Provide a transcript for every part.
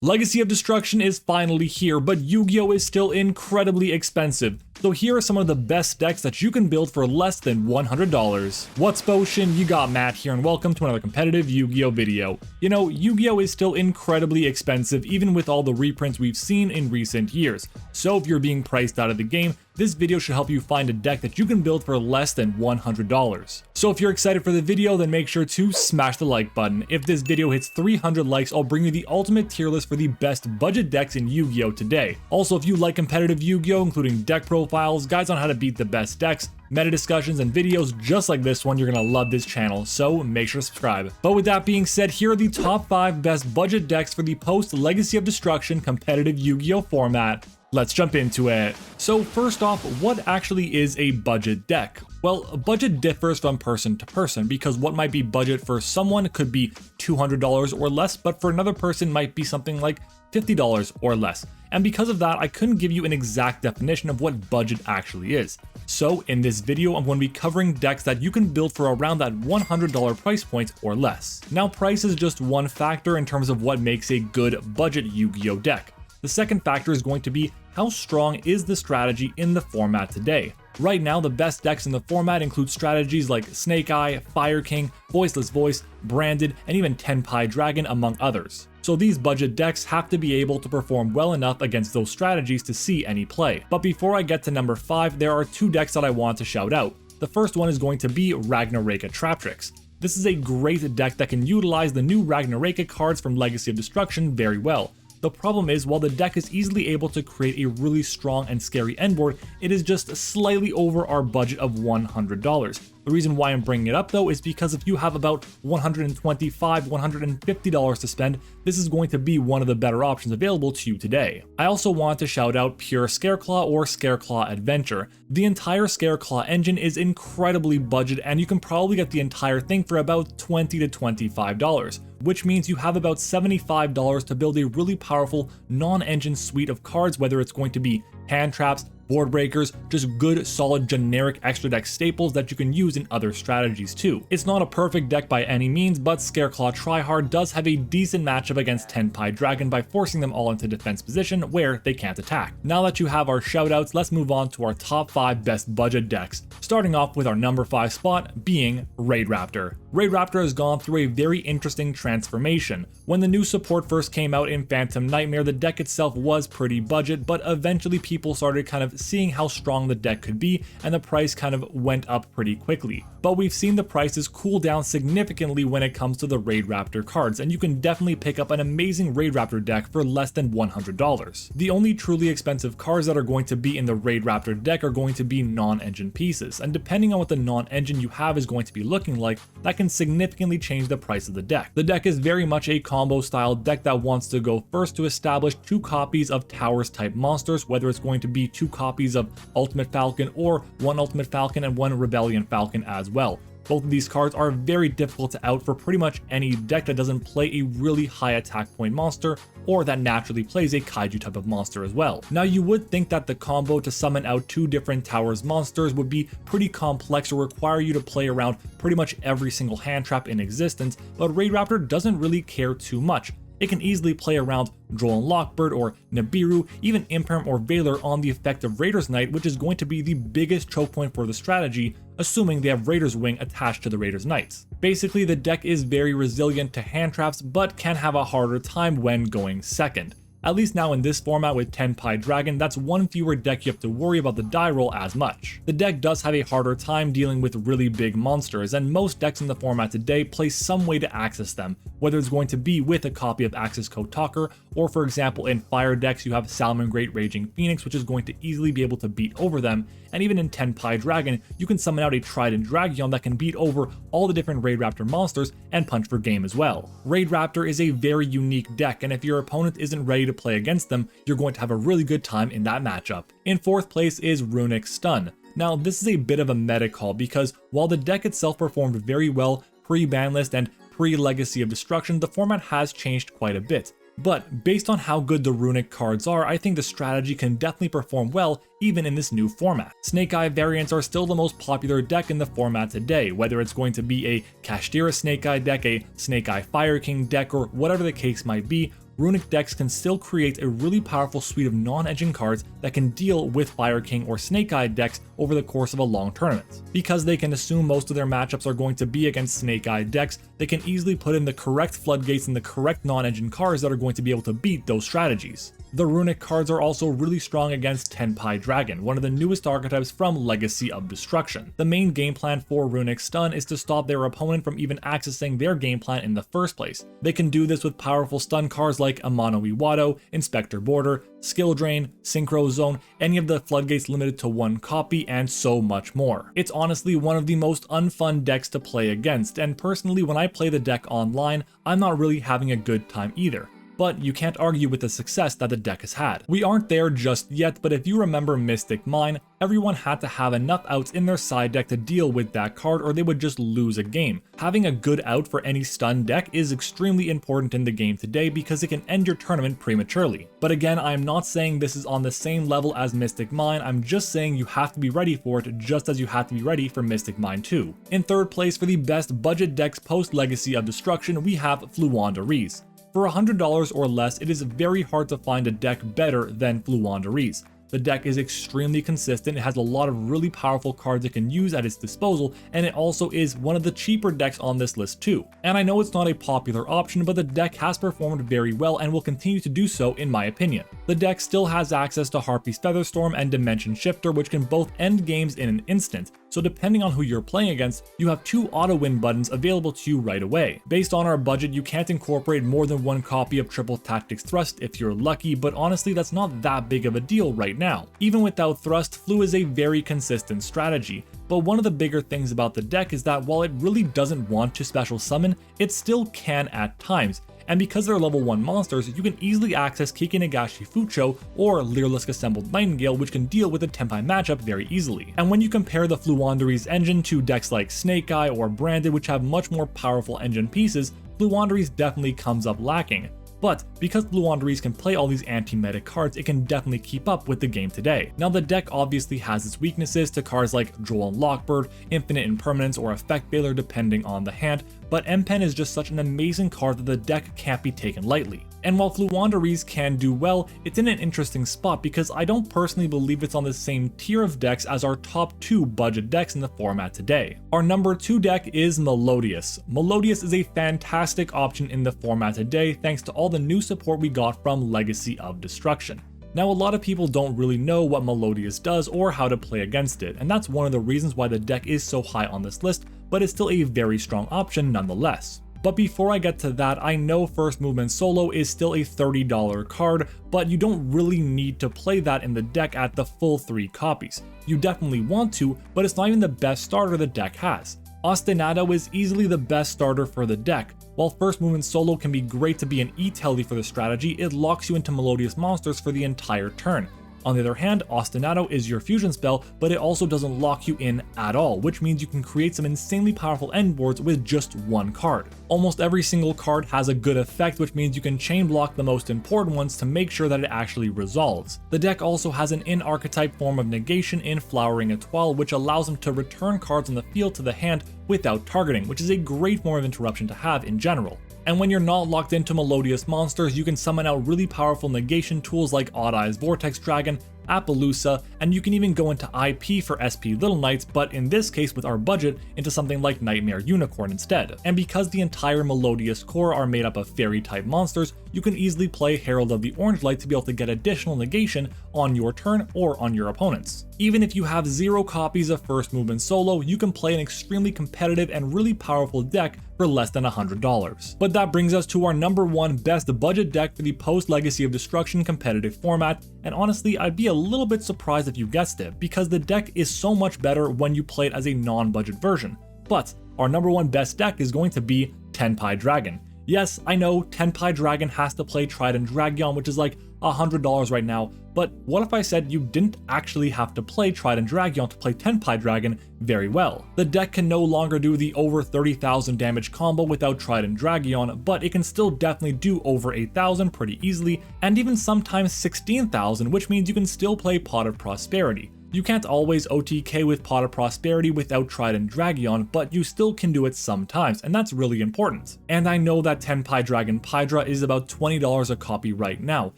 Legacy of Destruction is finally here, but Yu-Gi-Oh is still incredibly expensive. So here are some of the best decks that you can build for less than $100. What's potion? You got Matt here, and welcome to another competitive Yu-Gi-Oh video. You know, Yu-Gi-Oh is still incredibly expensive even with all the reprints we've seen in recent years. So if you're being priced out of the game, this video should help you find a deck that you can build for less than $100. So if you're excited for the video, then make sure to smash the like button. If this video hits 300 likes, I'll bring you the ultimate tier list for the best budget decks in Yu-Gi-Oh today. Also, if you like competitive Yu-Gi-Oh, including deck profiles, guides on how to beat the best decks, meta discussions, and videos just like this one, you're gonna love this channel, so make sure to subscribe. But with that being said, here are the top 5 best budget decks for the post Legacy of Destruction competitive Yu-Gi-Oh format. Let's jump into it. So first off, what actually is a budget deck? Well, a budget differs from person to person because what might be budget for someone could be $200 or less, but for another person might be something like $50 or less. And because of that, I couldn't give you an exact definition of what budget actually is. So in this video, I'm going to be covering decks that you can build for around that $100 price point or less. Now, price is just one factor in terms of what makes a good budget Yu-Gi-Oh deck. The second factor is going to be how strong is the strategy in the format today. Right now, the best decks in the format include strategies like Snake Eye, Fire King, Voiceless Voice, Branded, and even Tenpai Dragon, among others. So these budget decks have to be able to perform well enough against those strategies to see any play. But before I get to number 5, there are 2 decks that I want to shout out. The first one is going to be Raidraptor Traptrix. This is a great deck that can utilize the new Raidraptor cards from Legacy of Destruction very well. The problem is, while the deck is easily able to create a really strong and scary endboard, it is just slightly over our budget of $100. The reason why I'm bringing it up though is because if you have about $125, $150 to spend, this is going to be one of the better options available to you today. I also want to shout out Pure Scareclaw or Scareclaw Adventure. The entire Scareclaw engine is incredibly budget and you can probably get the entire thing for about $20 to $25, which means you have about $75 to build a really powerful non-engine suite of cards, whether it's going to be hand traps, board breakers, just good solid generic extra deck staples that you can use in other strategies too. It's not a perfect deck by any means, but Scareclaw Tryhard does have a decent matchup against Tenpai Dragon by forcing them all into defense position where they can't attack. Now that you have our shoutouts, let's move on to our top 5 best budget decks. Starting off with our number 5 spot being Raidraptor. Raidraptor has gone through a very interesting transformation. When the new support first came out in Phantom Nightmare, the deck itself was pretty budget, but eventually people started kind of seeing how strong the deck could be, and the price kind of went up pretty quickly. But we've seen the prices cool down significantly when it comes to the Raidraptor cards, and you can definitely pick up an amazing Raidraptor deck for less than $100. The only truly expensive cards that are going to be in the Raidraptor deck are going to be non-engine pieces, and depending on what the non-engine you have is going to be looking like, that can significantly change the price of the deck. The deck is very much a combo style deck that wants to go first to establish 2 copies of Towers type monsters, whether it's going to be 2 copies of Ultimate Falcon or 1 Ultimate Falcon and 1 Rebellion Falcon as well. Both of these cards are very difficult to out for pretty much any deck that doesn't play a really high attack point monster or that naturally plays a kaiju type of monster as well. Now you would think that the combo to summon out 2 different Towers monsters would be pretty complex or require you to play around pretty much every single hand trap in existence, but Raidraptor doesn't really care too much. It can easily play around Droll and Lockbird or Nibiru, even Imperm or Valor on the effect of Raider's Knight, which is going to be the biggest choke point for the strategy, assuming they have Raider's Wing attached to the Raider's Knights. Basically, the deck is very resilient to hand traps, but can have a harder time when going second. At least now in this format with Tenpai Dragon, that's 1 fewer deck you have to worry about the die roll as much. The deck does have a harder time dealing with really big monsters, and most decks in the format today play some way to access them, whether it's going to be with a copy of Access Code Talker, or for example in fire decks you have Salamangreat Raging Phoenix, which is going to easily be able to beat over them, and even in Tenpai Dragon, you can summon out a Trident Dragon that can beat over all the different Raidraptor monsters and punch for game as well. Raidraptor is a very unique deck, and if your opponent isn't ready to play against them, you're going to have a really good time in that matchup. In 4th place is Runick Stun. Now this is a bit of a meta call because while the deck itself performed very well pre-ban list and pre-Legacy of Destruction, the format has changed quite a bit. But based on how good the Runick cards are, I think the strategy can definitely perform well even in this new format. Snake Eye variants are still the most popular deck in the format today, whether it's going to be a Kashtira Snake Eye deck, a Snake Eye Fire King deck, or whatever the case might be. Runick decks can still create a really powerful suite of non-engine cards that can deal with Fire King or Snake Eye decks over the course of a long tournament. Because they can assume most of their matchups are going to be against Snake Eye decks, they can easily put in the correct floodgates and the correct non-engine cards that are going to be able to beat those strategies. The Runick cards are also really strong against Tenpai Dragon, one of the newest archetypes from Legacy of Destruction. The main game plan for Runick Stun is to stop their opponent from even accessing their game plan in the first place. They can do this with powerful stun cards like Amano Iwado, Inspector Border, Skill Drain, Synchro Zone, any of the floodgates limited to one copy, and so much more. It's honestly one of the most unfun decks to play against, and personally when I play the deck online, I'm not really having a good time either. But you can't argue with the success that the deck has had. We aren't there just yet, but if you remember Mystic Mine, everyone had to have enough outs in their side deck to deal with that card or they would just lose a game. Having a good out for any stun deck is extremely important in the game today because it can end your tournament prematurely. But again, I'm not saying this is on the same level as Mystic Mine, I'm just saying you have to be ready for it just as you have to be ready for Mystic Mine 2. In third place for the best budget decks post Legacy of Destruction, we have Floowandereeze. For $100 or less, it is very hard to find a deck better than Floowandereeze. The deck is extremely consistent, it has a lot of really powerful cards it can use at its disposal, and it also is one of the cheaper decks on this list too. And I know it's not a popular option, but the deck has performed very well and will continue to do so in my opinion. The deck still has access to Harpy's Featherstorm and Dimension Shifter, which can both end games in an instant, so depending on who you're playing against, you have 2 auto-win buttons available to you right away. Based on our budget, you can't incorporate more than 1 copy of Triple Tactics Thrust if you're lucky, but honestly that's not that big of a deal right now. Even without Thrust, Flu is a very consistent strategy, but one of the bigger things about the deck is that while it really doesn't want to special summon, it still can at times. And because they're level 1 monsters, you can easily access Kikinagashi Fucho or Leerlisk Assembled Nightingale, which can deal with the Tenpai matchup very easily. And when you compare the Floowandereeze engine to decks like Snake Eye or Branded, which have much more powerful engine pieces, Floowandereeze definitely comes up lacking. But because Floowandereeze can play all these anti-meta cards, it can definitely keep up with the game today. Now the deck obviously has its weaknesses to cards like Droll and Lockbird, Infinite Impermanence, or Effect Veiler depending on the hand, but M-Pen is just such an amazing card that the deck can't be taken lightly. And while Floowandereeze can do well, it's in an interesting spot because I don't personally believe it's on the same tier of decks as our top 2 budget decks in the format today. Our number 2 deck is Melodious. Melodious is a fantastic option in the format today thanks to all the new support we got from Legacy of Destruction. Now a lot of people don't really know what Melodious does or how to play against it, and that's one of the reasons why the deck is so high on this list, but it's still a very strong option nonetheless. But before I get to that, I know First Movement Solo is still a $30 card, but you don't really need to play that in the deck at the full 3 copies. You definitely want to, but it's not even the best starter the deck has. Ostinato is easily the best starter for the deck. While First Movement Solo can be great to be an E-Telly for the strategy, it locks you into Melodious monsters for the entire turn. On the other hand, Ostinato is your fusion spell, but it also doesn't lock you in at all, which means you can create some insanely powerful end boards with just 1 card. Almost every single card has a good effect, which means you can chain block the most important ones to make sure that it actually resolves. The deck also has an in-archetype form of negation in Flowering Etoile, which allows them to return cards on the field to the hand without targeting, which is a great form of interruption to have in general. And when you're not locked into Melodious monsters, you can summon out really powerful negation tools like Odd Eyes Vortex Dragon, Appaloosa, and you can even go into IP for SP Little Knights, but in this case with our budget, into something like Nightmare Unicorn instead. And because the entire Melodious core are made up of fairy type monsters, you can easily play Herald of the Orange Light to be able to get additional negation on your turn or on your opponents. Even if you have 0 copies of First Movement Solo, you can play an extremely competitive and really powerful deck for less than $100. But that brings us to our number 1 best budget deck for the post Legacy of Destruction competitive format, and honestly I'd be a little bit surprised if you guessed it, because the deck is so much better when you play it as a non-budget version. But our number 1 best deck is going to be Tenpai Dragon. Yes, I know Tenpai Dragon has to play Trident Dragon, which is like $100 right now, but what if I said you didn't actually have to play Trident Dragon to play Tenpai Dragon very well? The deck can no longer do the over 30,000 damage combo without Trident Dragon, but it can still definitely do over 8,000 pretty easily, and even sometimes 16,000, which means you can still play Pot of Prosperity. You can't always OTK with Pot of Prosperity without Trident Dragon, but you still can do it sometimes, and that's really important. And I know that Tenpai Dragon Pydra is about $20 a copy right now,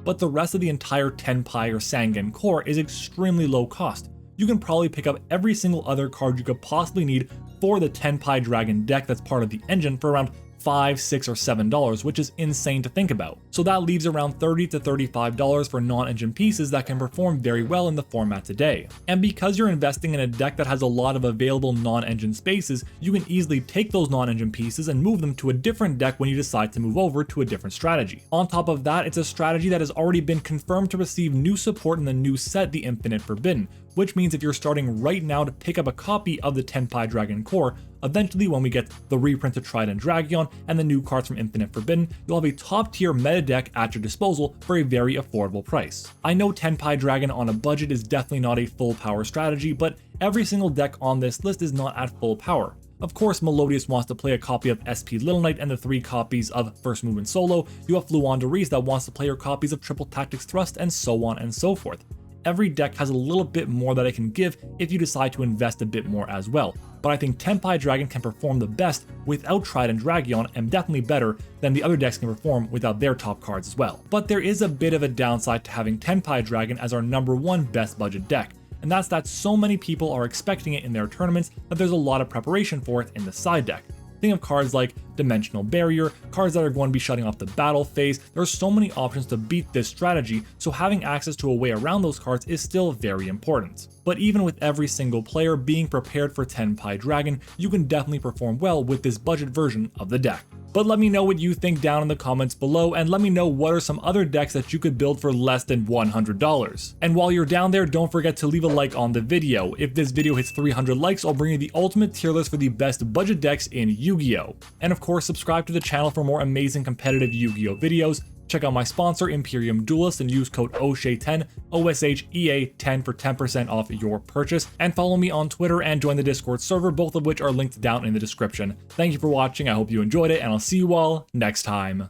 but the rest of the entire Tenpai or Sangen core is extremely low cost. You can probably pick up every single other card you could possibly need for the Tenpai Dragon deck that's part of the engine for around $5, $6, or $7, which is insane to think about. So that leaves around $30 to $35 for non-engine pieces that can perform very well in the format today. And because you're investing in a deck that has a lot of available non-engine spaces, you can easily take those non-engine pieces and move them to a different deck when you decide to move over to a different strategy. On top of that, it's a strategy that has already been confirmed to receive new support in the new set, the Infinite Forbidden, which means if you're starting right now to pick up a copy of the Tenpai Dragon core, eventually when we get the reprint of Trident Dragon and the new cards from Infinite Forbidden, you'll have a top tier meta deck at your disposal for a very affordable price. I know Tenpai Dragon on a budget is definitely not a full power strategy, but every single deck on this list is not at full power. Of course, Melodious wants to play a copy of SP Little Knight and the 3 copies of First Movement Solo. You have Floowandereeze that wants to play your copies of Triple Tactics Thrust, and so on and so forth. Every deck has a little bit more that it can give if you decide to invest a bit more as well, but I think Tenpai Dragon can perform the best without Trident Dragon, and definitely better than the other decks can perform without their top cards as well. But there is a bit of a downside to having Tenpai Dragon as our #1 best budget deck, and that's that so many people are expecting it in their tournaments that there's a lot of preparation for it in the side deck. Think of cards like Dimensional Barrier, cards that are going to be shutting off the battle phase. There are so many options to beat this strategy, so having access to a way around those cards is still very important. But even with every single player being prepared for Tenpai Dragon, you can definitely perform well with this budget version of the deck. But let me know what you think down in the comments below, and let me know what are some other decks that you could build for less than $100. And while you're down there, don't forget to leave a like on the video. If this video hits 300 likes, I'll bring you the ultimate tier list for the best budget decks in Yu-Gi-Oh! And of course, subscribe to the channel for more amazing competitive Yu-Gi-Oh! Videos. Check out my sponsor, Imperium Duelist, and use code OSHEA10, OSHEA10 for 10% off your purchase. And follow me on Twitter and join the Discord server, both of which are linked down in the description. Thank you for watching, I hope you enjoyed it, and I'll see you all next time.